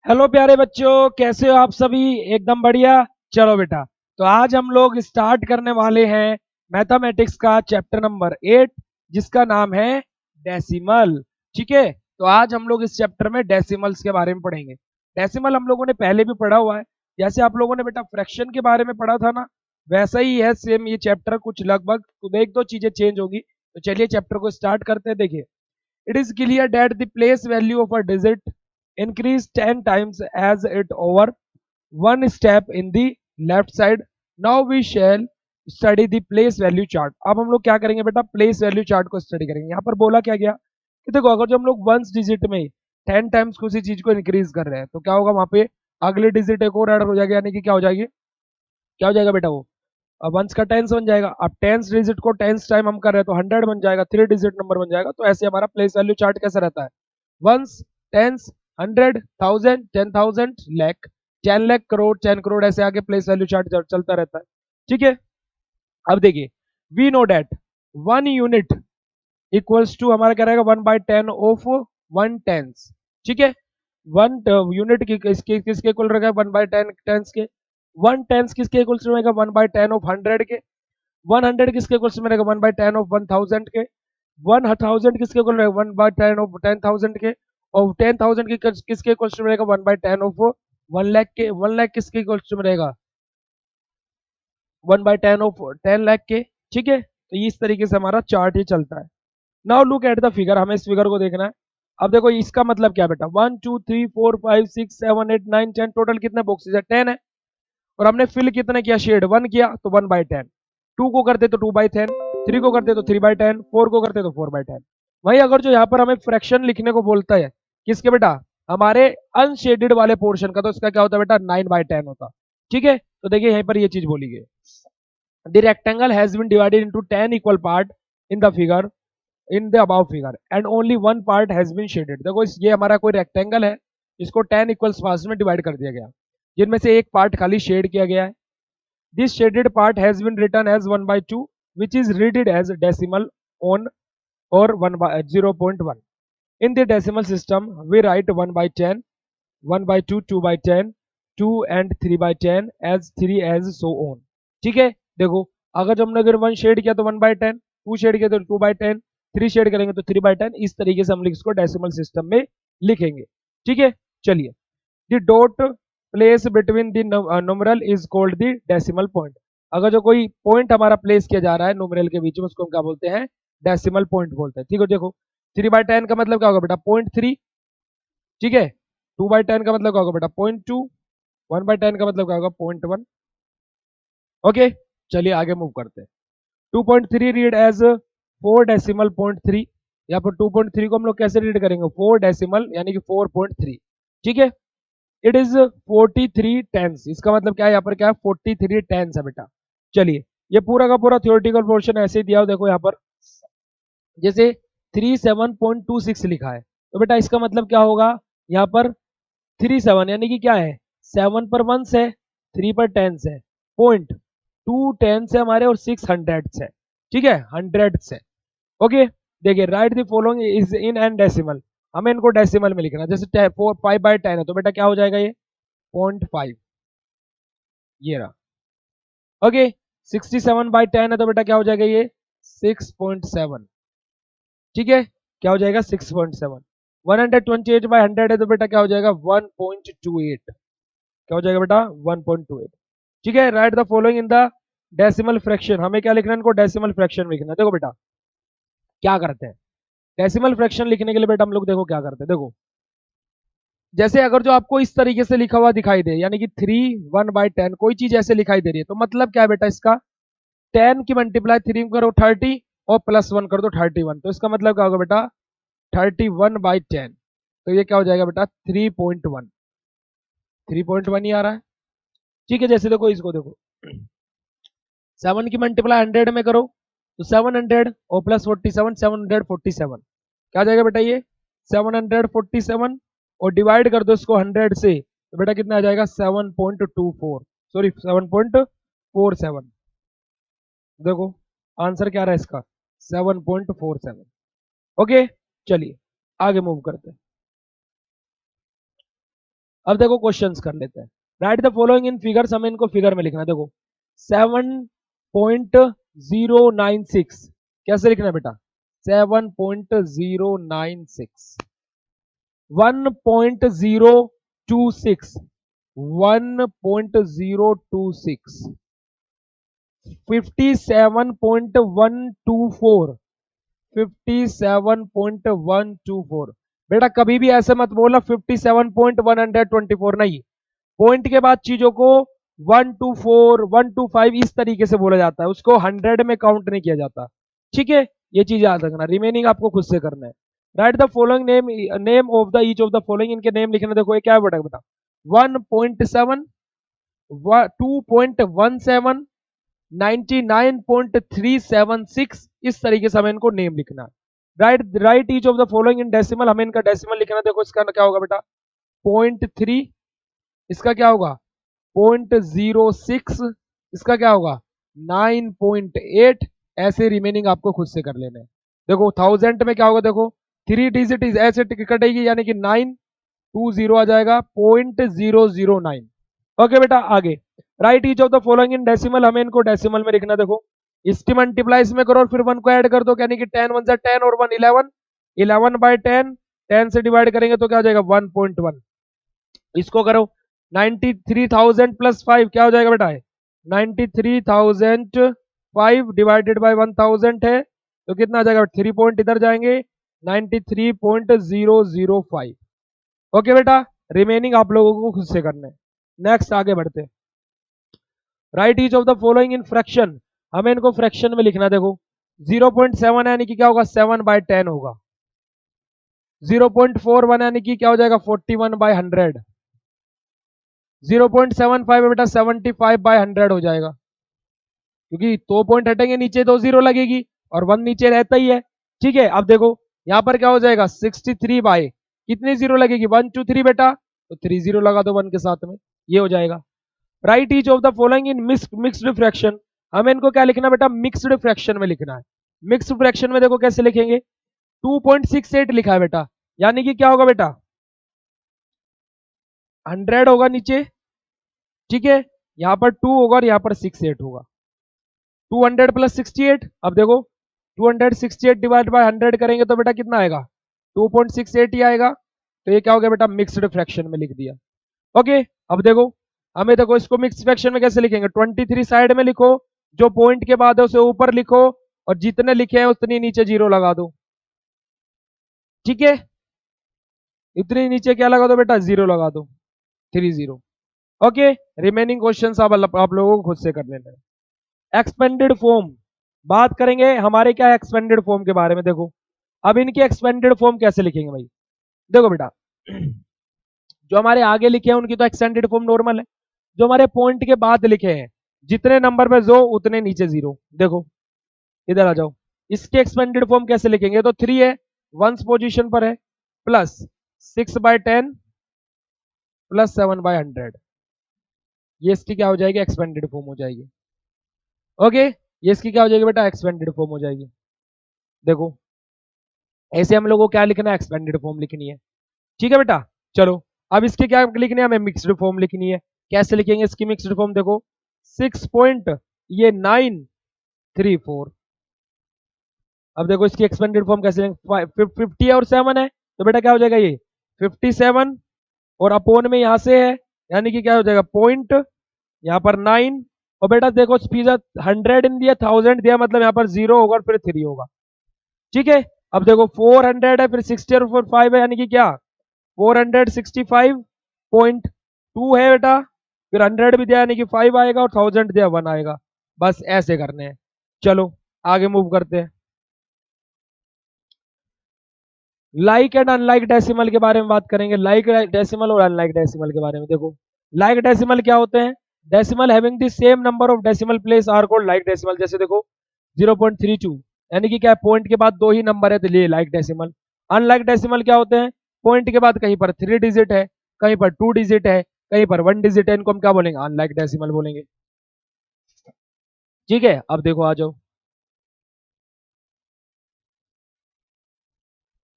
Hello प्यारे बच्चों, कैसे हो आप सभी। एकदम बढ़िया। चलो बेटा, तो आज हम लोग स्टार्ट करने वाले हैं मैथमेटिक्स का चैप्टर नंबर 8, जिसका नाम है डेसिमल। ठीक है, तो आज हम लोग इस चैप्टर में डेसिमल्स के बारे में पढ़ेंगे। डेसिमल हम लोगों ने पहले भी पढ़ा हुआ है। जैसे आप लोगों ने बेटा फ्रैक्शन के बारे में पढ़ा था ना, वैसा ही है सेम ये चैप्टर, कुछ लगभग तो एक दो चीजें चेंज होगी। तो चलिए चैप्टर को स्टार्ट करते हैं। देखिए, it is clear that the place value of a digit increase 10 times as it over one step in the left side. Now we shall study the place value chart. अब हम लोग क्या करेंगे बेटा, प्लेस वैल्यू चार्ट को study करेंगे। यहाँ पर बोला क्या गया कि देखो, अगर जो हम लोग वंस डिजिट में 10 टाइम्स किसी चीज को इंक्रीज कर रहे हैं तो क्या होगा, वहां पे अगले डिजिट एक और ऐड हो जाएगा, यानी कि क्या हो जाएगी, क्या हो जाएगा बेटा वो, अब वंस का टेंस बन जाएगा। अब टेंस डिजिट को टेंस टाइम हम कर रहे हैं तो 100 बन जाएगा, 3 डिजिट नंबर बन जाएगा। तो ऐसे हमारा प्लेस वैल्यू चार्ट कैसा रहता है, वंस, टेंस, 100, 1000, 10,000, लाख, 10 लाख, करोड़, 10 करोड़, ऐसे आगे प्लेस वैल्यू चार्ट चलता रहता है। ठीक है, अब देखिए, we know that 1 unit equals to हमारा क्या रहेगा, 1/10 ऑफ 1 टेंस। ठीक है, 1 यूनिट की किसके इक्वल रहेगा, 1/10 टेंस के। 1 टेंस किसके इक्वल रहेगा, 1/10 ऑफ 100 के। 100 किसके इक्वल में रहेगा, 1/10 ऑफ 1000 के। 1000 किसके इक्वल रहेगा, 1/10 ऑफ 10,000 के। और 10,000 की किसके इक्वल में रहेगा, 1/10 ऑफ 1 लाख के। 1 लाख किसके इक्वल में रहेगा, 1/10 ऑफ 10 लाख के। ठीक है, तो इस तरीके से हमारा चार्ट ही चलता है। Now look at the figure, हमें इस फिगर को देखना है। अब देखो इसका मतलब क्या बेटा, 1 2 3 4 5 6 7 8 9 10, टोटल कितने बॉक्सेस है, 10 है। और हमने फिल कितने किया, शेड 1 किया तो 1/10, 2 को करते तो 2/10, 3 को करते तो 3/10, 4 को करते तो 4/10। वही अगर जो यहाँ पर हमें फ्रैक्शन लिखने को बोलता है, किसके बेटा, हमारे अनशेडेड वाले पोर्शन का, तो इसका क्या होता है बेटा, 9/10 होता। ठीक है, तो देखिए यहीं पर ये चीज बोली गई, the rectangle has been divided into 10 equal part in the figure, in the above figure, and only one part has been shaded. देखो ये हमारा कोई रेक्टेंगल है, इसको 10 इक्वल्स पार्ट्स में डिवाइड कर दिया गया, जिनमें से एक पार्ट खाली शेड किया गया है। This shaded part has been written as 1/2, which is read as decimal on or 0.1. In the decimal system, we write 1/10, 1/2, 2/10, 2 and 3/10 as 3 as so on. ठीक है, देखो, अगर हमने अगर 1 शेड किया तो 1/10, 2 शेड किया तो 2/10, 3 शेड करेंगे तो 3/10। इस तरीके से हम लोग इसको डेसिमल सिस्टम में लिखेंगे। ठीक है, चलिए, the dot place between the numeral is called the decimal point. अगर जो कोई पॉइंट हमारा प्लेस किया जा रहा है नुमेरल के बीच में, उसको हम क्या बोलते हैं, डेसिमल पॉइंट बोलते हैं। ठीक है, देखो 3/10 का मतलब क्या होगा बेटा, 0.3। ठीक है, 2/10 का मतलब क्या होगा बेटा, 0.2। 1/10 का मतलब क्या होगा, 0.1। ओके, चलिए आगे मूव करते हैं। 2.3 रीड एज 4 डेसिमल 0.3। यहाँ पर 2.3 को हम लोग कैसे रीड करेंगे, 4 डेसिमल यानी कि 4.3। ठीक है, इट इज 43 टेंस। इसका मतलब क्या है, यहाँ पर क्या है, 43 टेंस है बेटा। चलिए, ये पूरा का पूरा थियोरेटिकल पोर्शन ऐसे ही दिया हो, देखो यहाँ पर जैसे 37.26 लिखा है, तो बेटा इसका मतलब क्या होगा, यहाँ पर 37 यानी कि क्या है, 7 पर वंस है, 3 पर टेंस है, पॉइंट 2 टेंस है हमारे, और 6 हंड्रेड्स है। ठीक है, हंड्रेड्स है। ओके, देखिए, right the following is in and decimal. हमें इनको डेसिमल में लिखना है। जैसे 5/10 है तो बेटा क्या हो जाएगा, ये 0.5, ये रहा। ओके, 67/10 है तो बेटा क्या हो जाएगा, ये 6.7। ठीक है, क्या हो जाएगा, 6.7। 128/100 है तो बेटा क्या हो जाएगा, 1.28। क्या हो जाएगा बेटा, 1.28। ठीक है, right the following in the decimal fraction. हमें क्या लिखना है, इनको डेसिमल फ्रैक्शन लिखना है। देखो बेटा क्या करते हैं, डेसिमल फ्रैक्शन लिखने के लिए बेटा हम लोग देखो क्या करते हैं। देखो, जैसे अगर जो आपको इस तरीके से लिखा हुआ दिखाई दे, यानी कि 3 1/10, कोई चीज ऐसे लिखाई दे रही है, तो मतलब क्या है बेटा, इसका 10 की मल्टीप्लाई 3 करो 30, और +1 कर दो 31, तो इसका मतलब क्या होगा बेटा, 31/10। तो ये क्या हो जाएगा बेटा, 3.1। 3.1 ही आ रहा है। ठीक है, जैसे देखो इसको देखो, 7 की मल्टीप्लाई 100 में करो तो 700, और +47, 747। क्या आ जाएगा बेटा, ये 747, और डिवाइड कर दो इसको 100 से, तो बेटा कितना आ जाएगा, 7.24, सॉरी 7.47। देखो आंसर क्या रहा है इसका, 7.47। ओके, चलिए आगे मूव करते हैं। अब देखो क्वेश्चंस कर लेते हैं। Right the following in figures, हमें इनको फिगर में लिखना है। देखो 7.096 कैसे लिखना है बेटा? 7.096, 1.026, 1.026, 57.124, 57.124। बेटा कभी भी ऐसे मत बोलना 57.124 नहीं, पॉइंट के बाद चीजों को 124, 125 इस तरीके से बोला जाता है, उसको 100 में काउंट नहीं किया जाता। ठीक है, ये चीज याद रखना। रिमेनिंग आपको खुद से करना है। Right the following name, name of the each of the following, इनके नेम लिखना। देखो ये क्या है बेटा? 1.7, 2.17, 99.376, इस तरीके से हमें इनको नेम लिखना है। Right each of the following in decimal, हमें इनका डेसिमल लिखना। देखो इसका क्या होगा बेटा? 0.3, इसका क्या होगा? 0.06, इसका क्या होगा? 9.8। ऐसे रिमेनिंग आपको खुद से कर लेना है। देखो 1000 में क्या होगा? देखो 3 डिजिट ऐसे कटेगी, यानी कि 920 आ जाएगा, 0.009। ओके बेटा आगे। Right each of the following in decimal, हमें इनको डेसिमल में लिखना। देखो इसकी मल्टीप्लाई इसमें करो और फिर 1 को ऐड कर दो, यानी कि 10 1 10 और 1 11, 11/10, 10 से डिवाइड करेंगे तो क्या हो जाएगा? 1.1। इसको करो 93,000 प्लस 5 क्या हो जाएगा बेटा? 93,005 डिवाइडेड बाय 1000 है तो कितना आ जाएगा? 3 पॉइंट इधर जाएंगे, 93.005। ओके बेटा, रिमेनिंग आप लोगों को खुद से करना है। नेक्स्ट आगे बढ़ते हैं। Right each of the following in fraction, हमें इनको फ्रैक्शन में लिखना। देखो 0.7 यानी कि क्या होगा? 7/10 होगा। 0.41 यानी कि क्या हो जाएगा? 41/100। 0.75 है बेटा, 75/100 हो जाएगा, क्योंकि 2 पॉइंट हटेंगे नीचे तो 0 लगेगी और 1 नीचे रहता ही है। ठीक है, अब देखो यहां पर क्या हो जाएगा? 63 बाय कितनी 0 लगेगी? 1 2 3 बेटा, तो 3 0 लगा दो 1 के साथ में, ये हो जाएगा। Right each of the following in mixed fraction, हमें इनको क्या लिखना बेटा? मिक्स्ड फ्रैक्शन में लिखना है। मिक्स्ड फ्रैक्शन में देखो कैसे लिखेंगे? 2.68 लिखा है बेटा, यानी कि क्या होगा बेटा? 100 होगा नीचे, ठीक है, यहां पर 2 होगा और यहां पर 68 होगा। 200 प्लस 68, अब देखो 268 डिवाइड बाय 100 करेंगे तो बेटा कितना आएगा? 2.68 ही आएगा। तो ये क्या हो गया बेटा? मिक्स्ड फ्रैक्शन में लिख दिया। ओके, अब देखो हमें, देखो इसको मिक्स फ्रैक्शन में कैसे लिखेंगे? 23 साइड में लिखो, जो पॉइंट के बाद है उसे ऊपर लिखो और जितने लिखे हैं उतनी नीचे 0 लगा दो। ठीक है, इतनी नीचे क्या लगा दो बेटा? 0 लगा दो, 30। ओके, रिमेनिंग क्वेश्चन आप लोगों को खुद से कर लेना है। एक्सपेंडेड फॉर्म, बात करेंगे हमारे क्या एक्सपेंडेड फॉर्म के बारे में। देखो अब इनकी एक्सपेंडेड फॉर्म कैसे लिखेंगे भाई? देखो बेटा जो हमारे आगे लिखे हैं उनकी तो एक्सटेंडेड फॉर्म नॉर्मल है, जो हमारे पॉइंट के बाद लिखे हैं जितने नंबर पे जो उतने नीचे 0। देखो इधर आ जाओ, इसके एक्सपेंडेड फॉर्म कैसे लिखेंगे? तो 3 है, 1 पोजीशन पर है, प्लस 6/10 प्लस 7/100, ये इसकी क्या हो जाएगी? एक्सपेंडेड फॉर्म हो जाएगी। ओके, ये इसकी क्या हो जाएगी बेटा? एक्सपेंडेड फॉर्म हो जाएगी। देखो ऐसे हम लोग को क्या लिखना है? एक्सपेंडेड फॉर्म लिखनी है। ठीक है बेटा, चलो अब इसके क्या लिखनी है? हमें मिक्स्ड फॉर्म लिखनी है। कैसे लिखेंगे इसकी मिक्स्ड फॉर्म? देखो 6 पॉइंट ये 934। अब देखो इसकी एक्सपेंडेड फॉर्म कैसे लिखेंगे? 50 है और 7 है तो बेटा क्या हो जाएगा? ये 57 और अपोन में यहां से है, यानी कि क्या हो जाएगा? पॉइंट यहाँ पर 9, और बेटा देखो पिज्जा 100 इन दिया, 1000 दिया, मतलब यहाँ पर 0 होगा और फिर 3 होगा। ठीक है, अब देखो 400 है, फिर 60 और 5 है, यानी कि क्या? 465.2 है बेटा, फिर 100 भी दिया यानी कि 5 आएगा और 1000 दिया 1 आएगा। बस ऐसे करने हैं। चलो आगे मूव करते हैं। लाइक एंड अनलाइक डेसिमल के बारे में बात करेंगे। लाइक डेसिमल और अनलाइक डेसिमल के बारे में। देखो लाइक डेसिमल क्या होते हैं? Decimal having the same number of decimal place are called like decimal. जैसे देखो 0.32 यानी कि क्या है? पॉइंट के बाद 2 ही नंबर है तो लिए लाइक डेसिमल। अनलाइक डेसिमल क्या होते हैं? पॉइंट के बाद कहीं पर 3 डिजिट है, कहीं पर 2 डिजिट है, कहीं पर 1 डिजिट है, इनको हम क्या बोलेंगे? अनलाइक डेसिमल बोलेंगे। ठीक है, अब देखो आ जाओ।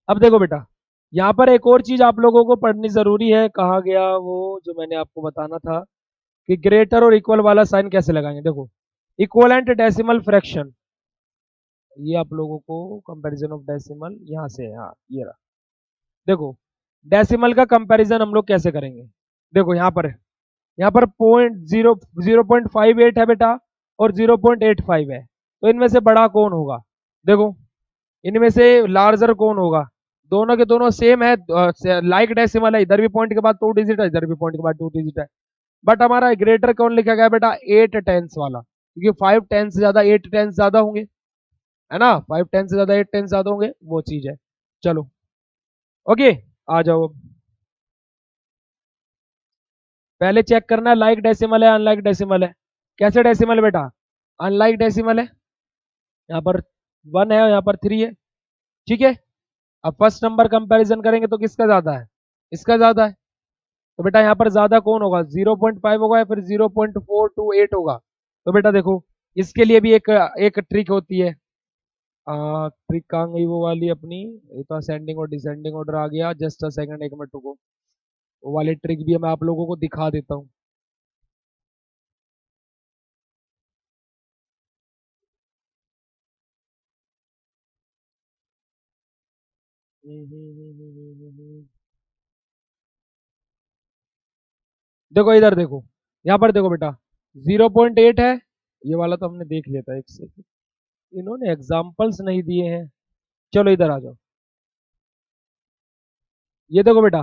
अब देखो बेटा यहाँ पर एक और चीज आप लोगों को पढ़नी जरूरी है, कहा गया वो जो मैंने आपको बताना था कि ग्रेटर और इक्वल वाला साइन कैसे लगाएंगे। देखो इक्वलेंट डेसिमल फ्रैक्शन, ये आप लोगों को कंपैरिजन ऑफ डेसिमल यहाँ से है, हाँ ये रहा। देखो डेसिमल का कंपैरिजन हम लोग कैसे करेंगे। देखो यहाँ पर 0.58 है बेटा और 0.85 है, तो इनमें से बड़ा कौन होगा। देखो इनमें से लार्जर कौन होगा, दोनों के दोनों सेम है, लाइक डेसिमल है, इधर भी पॉइंट के बाद 2 डिजिट है, इधर भी पॉइंट के बाद 2 डिजिट है। बट हमारा ग्रेटर कौन लिखा गया बेटा, 8 टेंस वाला, क्योंकि 5 टेंस से ज्यादा 8 टेंस ज्यादा होंगे, है ना, 5 टेंस से ज्यादा 8 टेंस ज्यादा होंगे, वो चीज है। चलो ओके, आ जाओ अब। पहले चेक करना है लाइक डेसिमल है अनलाइक डेसिमल है। कैसे डेसिमल बेटा, अनलाइक डेसिमल है, यहाँ पर 1 है और यहाँ पर 3 है, ठीक है। अब फर्स्ट नंबर कंपैरिजन करेंगे तो किसका ज्यादा है, इसका ज्यादा है, तो बेटा यहाँ पर ज्यादा कौन होगा, 0.5 होगा या फिर 0.428 होगा। तो बेटा देखो इसके लिए भी एक एक ट्रिक होती है, ट्रिक कहाँ गई वो वाली अपनी, ये तो असेंडिंग और डिसेंडिंग ऑर्डर आ गया, जस्ट अ सेकंड, एक मिनट रुको, वो वाली ट्रिक भी मैं आप लोगों को दिखा देता हूँ। देखो इधर देखो, यहाँ पर देखो बेटा 0.8 है, ये वाला तो हमने देख लिया था, एक सेकंड, इन्होंने एग्जाम्पल्स नहीं दिए हैं। चलो इधर आ जाओ, ये देखो बेटा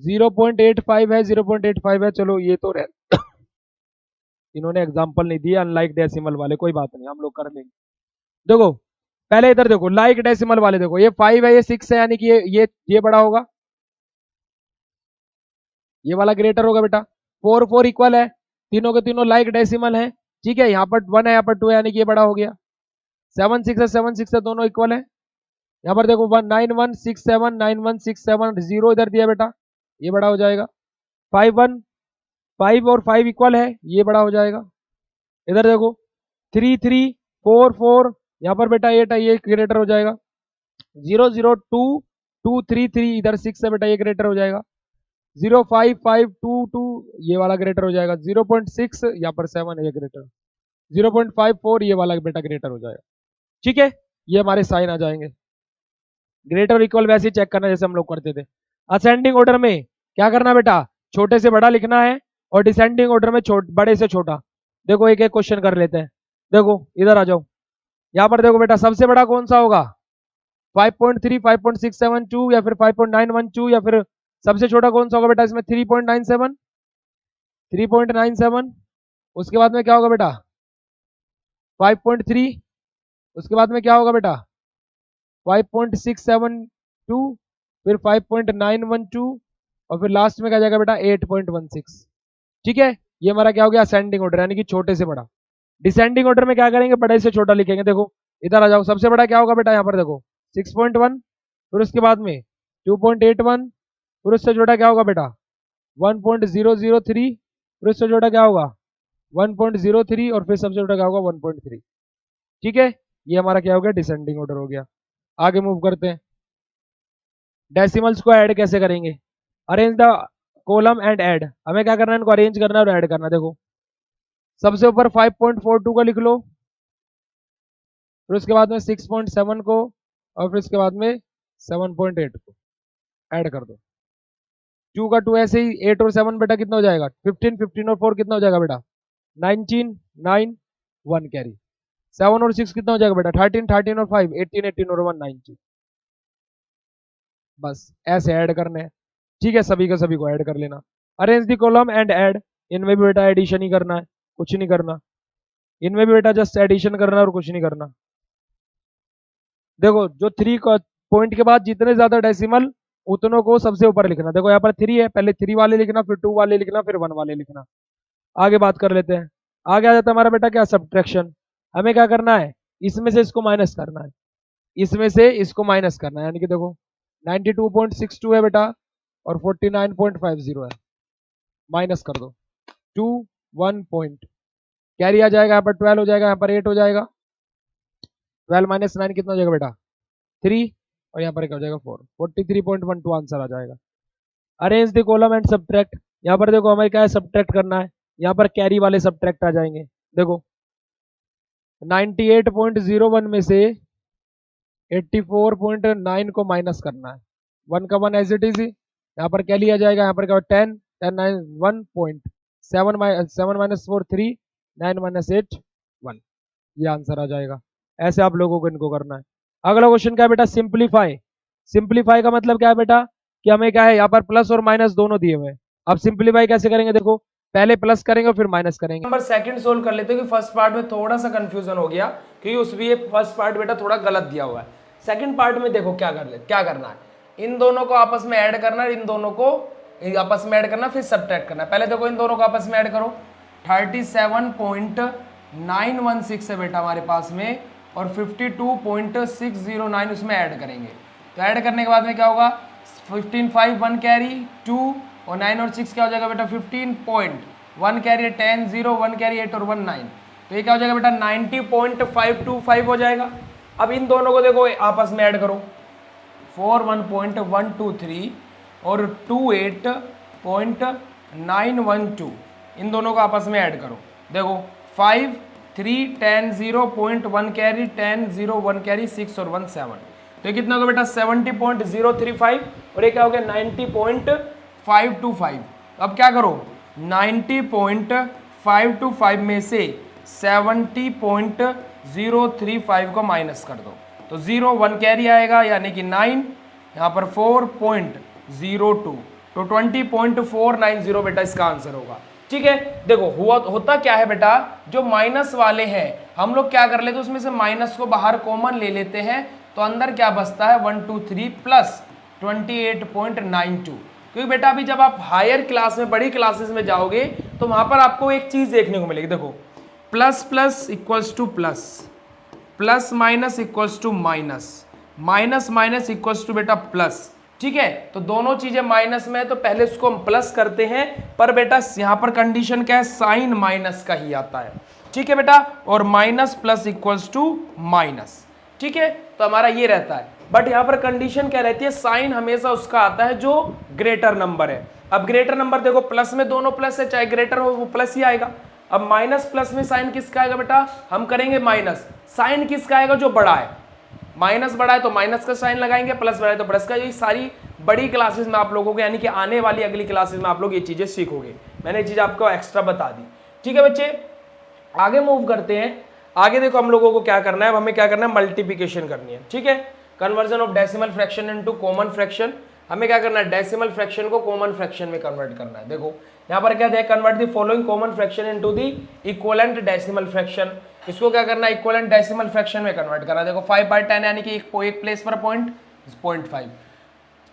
0.85 है, 0.85 है, चलो ये तो इन्होंने एग्जाम्पल नहीं दिए अनलाइक डेसिमल वाले, कोई बात नहीं हम लोग कर लेंगे। देखो पहले इधर देखो लाइक डेसिमल वाले, देखो ये 5 है, ये 6 है, यानी कि ये बड़ा होगा, ये वाला ग्रेटर होगा बेटा। 4 4 इक्वल है, तीनों के तीनों लाइक डेसिमल है, ठीक है, यहाँ पर 1 है यहाँ पर 2 है, यानी कि ये बड़ा हो गया। 7 6 है, 7 6 है, दोनों इक्वल है। यहाँ पर देखो 1 9 1 6 7, 9 1 6 7, 0 इधर दिया बेटा, ये बड़ा हो जाएगा। 5 और 5 इक्वल है, ये बड़ा हो जाएगा। इधर देखो 3 3 4 4, यहाँ पर बेटा 8 है, ये ग्रेटर हो जाएगा। 0 0 2 2 3 3, इधर 6 है बेटा, ये ग्रेटर हो जाएगा। 0 5 5 2 2, ये वाला ग्रेटर हो जाएगा। 0.6 यहाँ पर 7 है, ये ग्रेटर। 0.54 ये वाला बेटा ग्रेटर हो जाएगा, ठीक है। ये हमारे साइन आ जाएंगे। ग्रेटर इक्वल वैसे ही चेक करना जैसे हम लोग करते थे। असेंडिंग ऑर्डर में क्या करना बेटा, छोटे से बड़ा लिखना है, और डिसेंडिंग ऑर्डर में बड़े से छोटा। देखो एक एक क्वेश्चन कर लेते हैं। देखो इधर आ जाओ, यहाँ पर देखो बेटा सबसे बड़ा कौन सा होगा, 5.3 5.672 या फिर 5.912, या फिर सबसे छोटा कौन सा होगा बेटा इसमें, 3.97 3.97। उसके बाद में क्या होगा बेटा 5.3, उसके बाद में क्या होगा बेटा 5.672, फिर 5.912, और फिर लास्ट में क्या जाएगा बेटा 8.16, ठीक है। ये हमारा क्या हो गया असेंडिंग ऑर्डर, यानी कि छोटे से बड़ा। डिसेंडिंग ऑर्डर में क्या करेंगे, बड़े से छोटा लिखेंगे। देखो इधर आ जाओ, सबसे बड़ा क्या होगा बेटा, यहाँ पर देखो 6.1, फिर उसके बाद में 2.81, फिर उससे छोटा क्या होगा बेटा 1.003, फिर उससे छोटा क्या होगा 1.03, और फिर सबसे छोटा क्या होगा 1.3, ठीक है। ये हमारा क्या हो गया डिसेंडिंग ऑर्डर हो गया। आगे मूव करते हैं, डेसिमल्स को ऐड कैसे करेंगे। Arrange the column and add, हमें क्या करना है, इनको अरेंज करना है और ऐड करना है। देखो सबसे ऊपर 5.42 का लिख लो, फिर उसके बाद में 6.7 को, और फिर उसके बाद में 7.8 को ऐड कर दो। 2 का 2 ऐसे ही, 8 और 7 बेटा कितना हो जाएगा 15, 15 और 4 कितना हो जाएगा बेटा 19, 9 1 कैरी। 7 और 6 कितना हो जाएगा बेटा 13, 13 और 5 18, 18 और 1 19। बस ऐसे ऐड करने हैं, ठीक है, सभी का सभी को ऐड कर लेना। Arrange the column and add, इनमें भी बेटा एडिशन ही करना है, कुछ नहीं करना। इनमें भी बेटा जस्ट एडिशन करना है और कुछ नहीं करना। देखो जो 3 पॉइंट के बाद जितने ज्यादा डेसिमल उतनों को सबसे ऊपर लिखना। देखो यहाँ पर 3 है, पहले 3 वाले लिखना, फिर 2 वाले लिखना, फिर 1 वाले लिखना। आगे बात कर लेते हैं। आगे आ जाता है हमारा बेटा क्या सब्ट्रैक्शन। हमें क्या करना है, इसमें से इसको माइनस करना है, इसमें से इसको माइनस करना है, यानी कि देखो 92.62 है बेटा और 49.50 है, माइनस कर दो 2 1 पॉइंट, कैरी आ जाएगा, यहाँ पर 12 हो जाएगा, यहाँ पर 8 हो जाएगा। 12 - 9 कितना हो जाएगा बेटा 3, और यहाँ पर क्या हो जाएगा 4, 43.12 आंसर आ जाएगा। Arrange the column and subtract. यहाँ पर देखो हमें क्या है, सब्ट्रैक्ट करना है। यहाँ पर कैरी वाले सब्ट्रैक्ट आ जाएंगे। देखो 98.01 में से 84.9 को माइनस करना है। 1 का 1 एज इट इज। यहाँ पर क्या लिया जाएगा, यहाँ पर क्या 10 10 9 1.7 7 माइनस 4 3 9 माइनस 8 1, ये आंसर आ जाएगा। ऐसे आप लोगों को इनको करना है। अगला क्वेश्चन क्या है बेटा, सिंप्लीफाई। सिंप्लीफाई का मतलब क्या है बेटा कि हमें क्या है, यहाँ पर प्लस और माइनस दोनों दिए हुए हैं। अब सिंप्लीफाई कैसे करेंगे, देखो पहले प्लस करेंगे और फिर माइनस करेंगे। नंबर सेकंड सोल्व कर लेते हैं कि फर्स्ट पार्ट में थोड़ा सा कंफ्यूजन हो गया क्योंकि उसमें ये फर्स्ट पार्ट बेटा थोड़ा गलत दिया हुआ है। सेकंड पार्ट में देखो क्या करना है, इन दोनों को आपस में ऐड करना है, इन दोनों को आपस में ऐड करना, फिर सब्ट्रैक्ट करना है। पहले देखो इन दोनों को आपस में ऐड करो। 37.916 है बेटा हमारे पास में, और 52.609 उसमें ऐड करेंगे। तो ऐड करने के बाद में क्या होगा, 15 5 1 कैरी 2 और 9 और 6 क्या हो जाएगा बेटा 15.1 कैरी 10 0 1 कैरी 8 और 1 9। तो ये क्या हो जाएगा बेटा 90.525 हो जाएगा। अब इन दोनों को देखो आपस में ऐड करो, 41.123 और 28.912, इन दोनों को आपस में ऐड करो। देखो 5 3 10 0.1 कैरी 10 0 1 कैरी 6 और 1 7। तो ये कितना होगा बेटा 70.035 और ये क्या हो गया 90.525। अब क्या करो 90.525 में से 70.035 को माइनस कर दो, तो 0 1 कैरी आएगा यानी कि 9, यहाँ पर 4.02, तो 20.490 बेटा इसका आंसर होगा। ठीक है, देखो होता क्या है बेटा, जो माइनस वाले हैं हम लोग क्या कर लेते हैं, उसमें से माइनस को बाहर कॉमन ले लेते हैं, तो अंदर क्या बचता है 123 प्लस 28.92। क्योंकि बेटा अभी जब आप हायर क्लास में बड़ी क्लासेस में जाओगे तो वहां पर आपको एक चीज देखने को मिलेगी। देखो plus plus equals to plus, plus minus equals to minus, minus minus equals to बेटा प्लस। ठीक है, तो दोनों चीजें माइनस में है तो पहले उसको हम प्लस करते हैं, पर बेटा यहाँ पर कंडीशन क्या है, साइन माइनस का ही आता है। ठीक है बेटा, और minus plus equals to minus. ठीक है, तो हमारा ये रहता है, बट यहाँ पर कंडीशन क्या रहती है, साइन हमेशा उसका आता है जो ग्रेटर नंबर है। अब ग्रेटर नंबर देखो प्लस में दोनों प्लस है, चाहे ग्रेटर हो वो प्लस ही आएगा। अब माइनस प्लस में साइन किसका आएगा बेटा, हम करेंगे माइनस, साइन किसका आएगा जो बड़ा है, माइनस बड़ा है तो माइनस का साइन लगाएंगे, प्लस बड़ा है तो प्लस का। ये सारी बड़ी क्लासेस में आप लोगों को, यानी कि आने वाली अगली क्लासेस में आप लोग ये चीजें सीखोगे। मैंने ये चीज आपको एक्स्ट्रा बता दी। ठीक है बच्चे, आगे मूव करते हैं। आगे देखो हम लोगों को क्या करना है, अब हमें क्या करना है, मल्टीप्लिकेशन करनी है। ठीक है, conversion of decimal fraction into common fraction. हमें क्या करना है, डेसिमल फ्रैक्शन को कॉमन फ्रैक्शन में कन्वर्ट करना है। देखो यहाँ पर क्या है, convert the following common fraction into the equivalent decimal fraction. इसको क्या करना है, इक्विवेलेंट डेसिमल फ्रैक्शन में कन्वर्ट करना है। देखो 5/10 यानी कि एक प्लेस पर पॉइंट 0.5,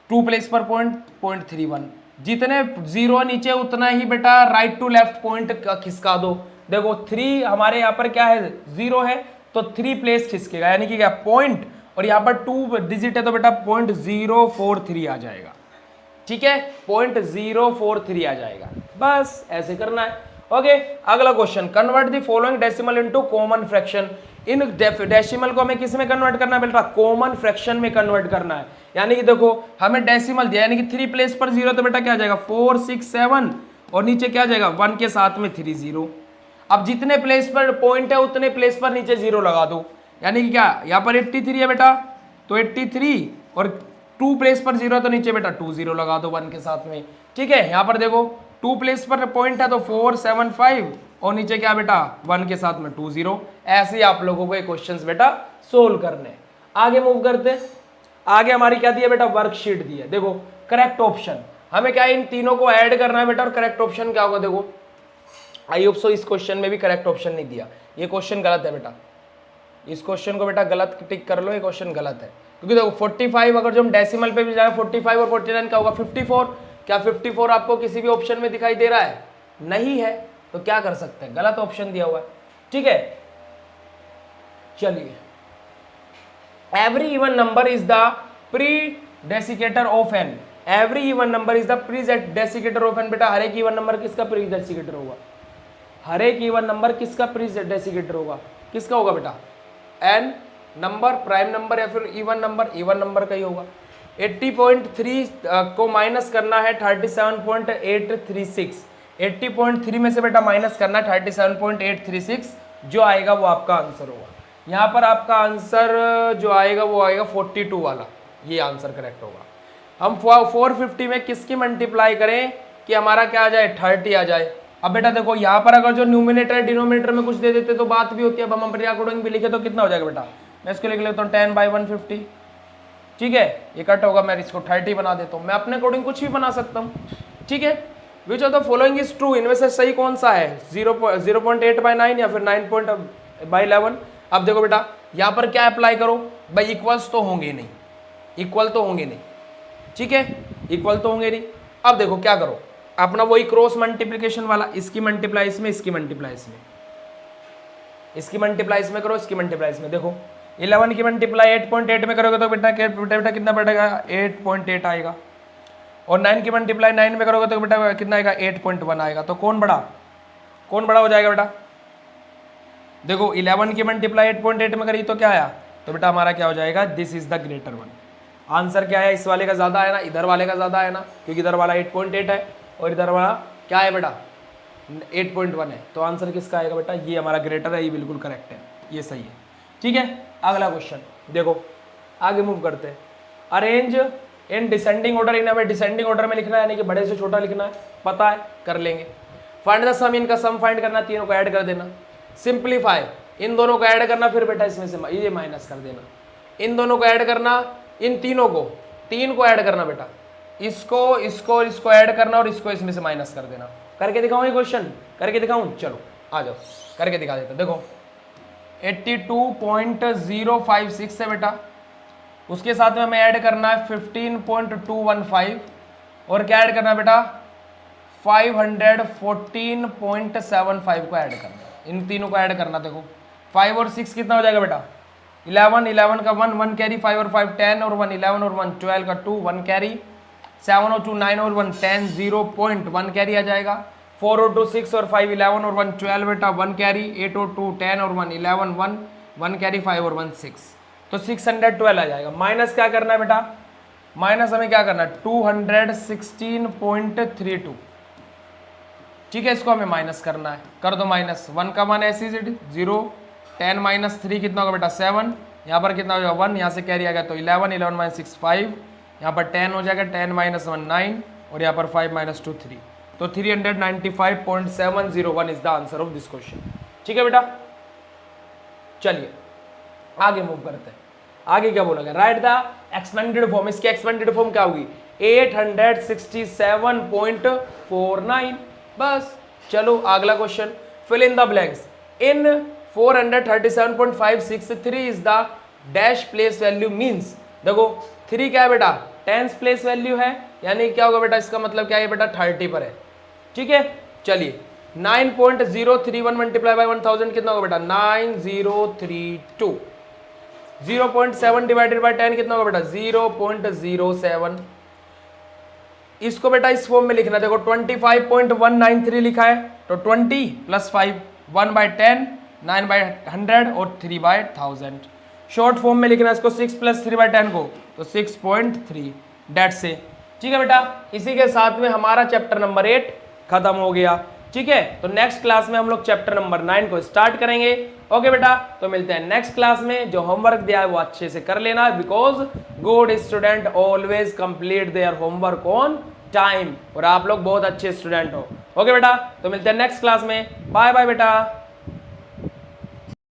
2 प्लेस पर पॉइंट 0.31, जितने जीरो नीचे उतना ही बेटा राइट टू लेफ्ट पॉइंट खिसका दो। देखो 3 हमारे यहाँ पर क्या है 0 है तो 3 प्लेस खिसकेगा, यानी कि क्या पॉइंट, और यहाँ पर 2 डिजिट है तो बेटा 0.043 आ जाएगा। ठीक है, 0.043 आ जाएगा, बस ऐसे करना है। ओके, अगला question, convert the following decimal into common fraction. In decimal को हमें किस में कन्वर्ट करना है बेटा, कॉमन फ्रैक्शन में कन्वर्ट करना है। यानी कि देखो हमें डेसिमल दिया, यानी कि 3 प्लेस पर 0 तो बेटा क्या आ जाएगा 4 6 7 और नीचे क्या आ जाएगा 1 के साथ में 3 0। अब जितने प्लेस पर पॉइंट है उतने प्लेस पर नीचे 0 लगा दो, यानी कि क्या यहाँ पर 83 है बेटा, तो 83 और 2 प्लेस पर 0 है तो नीचे बेटा 2 0 लगा दो 1 के साथ में। ठीक है, यहाँ पर देखो 2 प्लेस पर पॉइंट है तो 4 7 5 और नीचे क्या बेटा 1 के साथ में 2 0। ऐसे ही आप लोगों को ये क्वेश्चंस बेटा सोल्व करने। आगे मूव करते हैं। आगे हमारी क्या दी है बेटा, वर्कशीट दी है। देखो करेक्ट ऑप्शन, हमें क्या इन तीनों को ऐड करना है बेटा, और करेक्ट ऑप्शन क्या होगा, देखो आई होप सो इस क्वेश्चन में भी करेक्ट ऑप्शन नहीं दिया, ये क्वेश्चन गलत है बेटा, इस क्वेश्चन को बेटा गलत टिक कर लो, ये क्वेश्चन गलत है। क्योंकि देखो 45 अगर जो हम डेसिमल पे भी जाए 45 और 49 क्या होगा 54। क्या 54 आपको किसी भी ऑप्शन में दिखाई दे रहा है, नहीं है, तो क्या कर सकते हैं, गलत ऑप्शन दिया हुआ है। ठीक है, चलिए, every even number is the predecessor of N, every even number is the predecessor of N. बेटा हर एक इवन नंबर किसका प्री डेसिकेटर होगा, हर एक इवन नंबर किसका प्री डेसिकेटर होगा, किसका होगा बेटा, एन नंबर, प्राइम नंबर या फिर इवन नंबर का ही होगा। 80.3 को माइनस करना है 37.836। 80.3 में से बेटा माइनस करना है 37.836, जो आएगा वो आपका आंसर होगा। यहाँ पर आपका आंसर जो आएगा वो आएगा 42 वाला, ये आंसर करेक्ट होगा। हम 450 में किसकी मल्टीप्लाई करें कि हमारा क्या आ जाए, 30 आ जाए। अब बेटा देखो यहाँ पर अगर जो न्यूमिनेटर है डिनोमिनेटर में कुछ दे देते तो बात भी होती है। अब हम अपने अकॉर्डिंग भी लिखे तो कितना हो जाएगा बेटा, मैं इसको लिख लेता हूँ 10/150, ठीक है, ये कट होगा, मैं इसको 30 बना देता हूँ। मैं अपने अकॉर्डिंग कुछ भी बना सकता हूँ, ठीक है। Which of the following is true, इनमें से सही कौन सा है, 0.8/9 या फिर 9/11। अब देखो बेटा यहाँ पर क्या अप्लाई करो भाई, इक्वल्स तो होंगे नहीं, इक्वल तो होंगे नहीं, ठीक है, इक्वल तो होंगे नहीं। अब देखो क्या करो, अपना वही क्रॉस मल्टीप्लिकेशन वाला, इसकी मल्टीप्लाई इसमें, इसकी मल्टीप्लाई इसमें, इसकी मल्टीप्लाई इसमें करो, इसकी मल्टीप्लाई इसमें। देखो 11 की मल्टीप्लाई 8.8 में करोगे तो बेटा कितना बैठेगा, 8.8 आएगा। और 9 की मल्टीप्लाई 9 में करोगे तो बेटा कितना आएगा, 8.1 आएगा। तो कौन बड़ा हो जाएगा बेटा, देखो 11 की मल्टीप्लाई 8.8 में करी तो क्या आया, तो बेटा हमारा क्या हो जाएगा, this is the greater one. Answer क्या है, इस वाले का ज्यादा है ना, इधर वाले का ज्यादा है ना, क्योंकि इधर वाला 8.8 है और इधर वाला क्या है बेटा 8.1 है। तो आंसर किसका आएगा बेटा, ये हमारा ग्रेटर है, ये बिल्कुल करेक्ट है, ये सही है, ठीक है। अगला क्वेश्चन देखो, आगे मूव करते हैं। अरेंज इन डिसेंडिंग ऑर्डर, इन हमें डिसेंडिंग ऑर्डर में लिखना है, यानी कि बड़े से छोटा लिखना है, पता है, कर लेंगे। फाइंड द सम, इनका सम फाइंड करना, तीनों को ऐड कर देना। सिंप्लीफाई, इन दोनों को ऐड करना, फिर बेटा इसमें से ये माइनस कर देना। इन दोनों को ऐड करना, इन तीनों को, तीन को ऐड करना बेटा, इसको इसको इसको ऐड करना और इसको इसमें से माइनस कर देना। करके दिखाऊं ये क्वेश्चन, करके दिखाऊं, चलो आ जाओ करके दिखा देता। देखो 82.056 है बेटा, उसके साथ में हमें ऐड करना है 15.215 और क्या ऐड करना है बेटा 514.75 को ऐड करना, इन तीनों को ऐड करना। देखो 5 और 6 कितना हो जाएगा बेटा 11, 11 का 1, 1 कैरी, 5 और 5 10 और 1 11 और 1 12 का 2, 1 कैरी, 7 और 2 9 और 1 10, 0.1 कैरी आ जाएगा। 4 और 2 6 और 5 11 और 1 12 बेटा 1 कैरी, 8 और 2 10 और 1 11 1, 1 कैरी, 5 और 1 6, तो 612 आ जाएगा। माइनस क्या करना है बेटा, माइनस हमें क्या करना है 216.32, ठीक है, इसको हमें माइनस करना है, कर दो माइनस। 1 का 1 ऐसे 0, 10 माइनस 3 कितना होगा बेटा 7, यहाँ पर कितना हो जाएगा 1, यहाँ से कैरी आ गया तो 11, 11 माइनस 6 5, यहाँ पर 10 हो जाएगा, 10 माइनस 1 9 और यहाँ पर 5 माइनस 2 3, तो 395.701 is the answer of this question, ठीक है बेटा। चलिए आगे मूव करते हैं। आगे क्या बोला गया, राइट द एक्सपेंडेड फॉर्म, इसकी एक्सपेंडेड फॉर्म क्या होगी 867.49, बस। चलो अगला question, fill in the blanks. In 437.563 is the dash place value means, देखो 3 क्या है बेटा टेंस प्लेस वैल्यू है, यानी क्या होगा बेटा, इसका मतलब क्या है बेटा 30 पर है, ठीक है। चलिए 9.031 मल्टीप्लाई बाय 1000 कितना होगा बेटा 9032, 0.7 डिवाइडेड बाय 10 कितना होगा बेटा 0.07। इसको बेटा इस फॉर्म में लिखना, देखो 25.193 लिखा है, तो 20 + 5, 1/10, 9/100 और 3/1000। शॉर्ट फॉर्म में लिखना इसको 6 + 3/10 को, तो 6.3, डेट से, ठीक है बेटा। इसी के साथ में हमारा चैप्टर नंबर 8 खत्म हो गया, ठीक है। तो नेक्स्ट क्लास में हम लोग चैप्टर नंबर 9 को स्टार्ट करेंगे, ओके बेटा। तो मिलते हैं नेक्स्ट क्लास में, जो होमवर्क दिया है वो अच्छे से कर लेना, because good student always complete their homework on time, और आप लोग बहुत अच्छे स्टूडेंट हो, ओके बेटा। तो मिलते हैं नेक्स्ट क्लास में, बाय बाय बेटा।